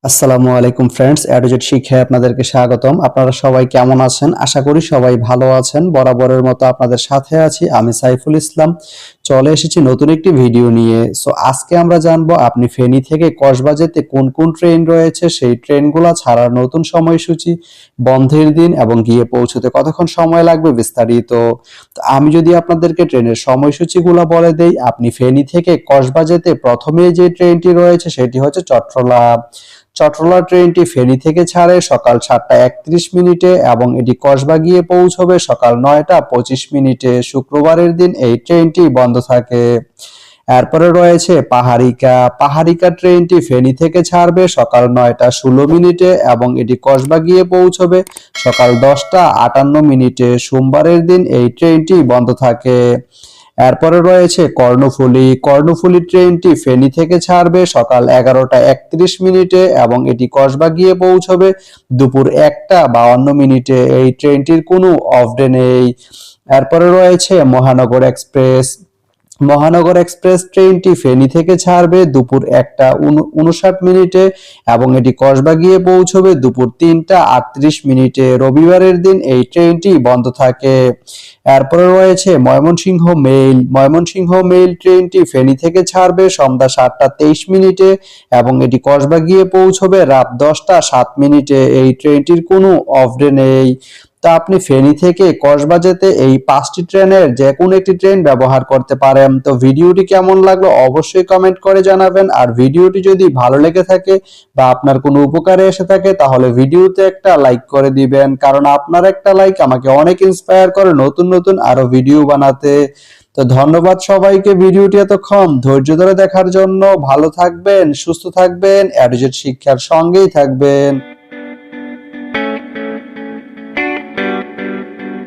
আসসালামু আলাইকুম ফ্রেন্ডস, এডুজেট শিক্ষায় আপনাদেরকে স্বাগতম। আপনারা সবাই কেমন আছেন? আশা করি সবাই ভালো আছেন। বরাবরের মতো আপনাদের সাথে আছি আমি সাইফুল ইসলাম। চলে এসেছি নতুন একটি ভিডিও নিয়ে। আজকে আমরা জানবো আপনি ফেনী থেকে কক্সবাজারে কোন কোন ট্রেন রয়েছে, সেই ট্রেনগুলো ছাড়ার নতুন সময়সূচি, বন্ধের দিন এবং গিয়ে পৌঁছতে কতক্ষণ সময় লাগবে বিস্তারিত। তো আমি যদি আপনাদেরকে ট্রেনের সময়সূচিগুলো বলে দেই, আপনি ফেনী থেকে কক্সবাজারে প্রথমে যে ট্রেনটি রয়েছে সেটি হচ্ছে চট্টলা। চট্টলা ট্রেনটি ফেনী থেকে ছাড়ে সকাল 7:31 এবং এটি কসবা গিয়ে পৌঁছবে সকাল 9:25। শুক্রবারের দিন এই ট্রেনটি বন্ধ থাকে। এরপরে রয়েছে পাহাড়িকা। পাহাড়িকা ট্রেনটি ফেনী থেকে ছাড়বে সকাল 9:16 এবং এটি কসবা গিয়ে পৌঁছবে সকাল 10:58। সোমবারের দিন এই ট্রেনটি বন্ধ থাকে। এরপরে রয়েছে কর্ণফুলী। কর্ণফুলী ট্রেনটি ফেনী থেকে ছাড়বে সকাল 11:31 এবং এটি কসবা গিয়ে পৌঁছবে দুপুর 1:52। এই ট্রেনটির কোনো অফ ডে নেই। এরপরে রয়েছে মহানগর এক্সপ্রেস। মহানগর এক্সপ্রেস ট্রেনটি ফেনী থেকে ছাড়বে দুপুর 1:59 এবং এটি কসবা গিয়ে পৌঁছবে দুপুর 3:38। রবিবারের দিন এই ট্রেনটি বন্ধ থাকে। এরপরে রয়েছে ময়মনসিংহ মেইল। ময়মনসিংহ মেইল ট্রেনটি ফেনী থেকে ছাড়বে সন্ধ্যা 7:23 এবং এটি কসবা গিয়ে পৌঁছবে রাত 10:07। এই ট্রেনটির কোনো অফ ডে নেই। তা আপনি ফেনী থেকে কক্সবাজারে এই 5টি ট্রেনের যে কোনো একটি ট্রেন ব্যবহার করতে পারেন। তো ভিডিওটি কেমন লাগলো অবশ্যই কমেন্ট করে জানাবেন। আর ভিডিওটি যদি ভালো লেগে থাকে বা আপনার কোনো উপকারে এসে থাকে তাহলে ভিডিওতে একটা লাইক করে দিবেন, কারণ আপনার একটা লাইক আমাকে অনেক ইন্সপায়ার করে নতুন নতুন আরো ভিডিও বানাতে। তো ধন্যবাদ সবাইকে ভিডিওটি এতক্ষণ ধৈর্য ধরে দেখার জন্য। ভালো থাকবেন, সুস্থ থাকবেন, এডুজেট শিক্ষার সঙ্গেই থাকবেন।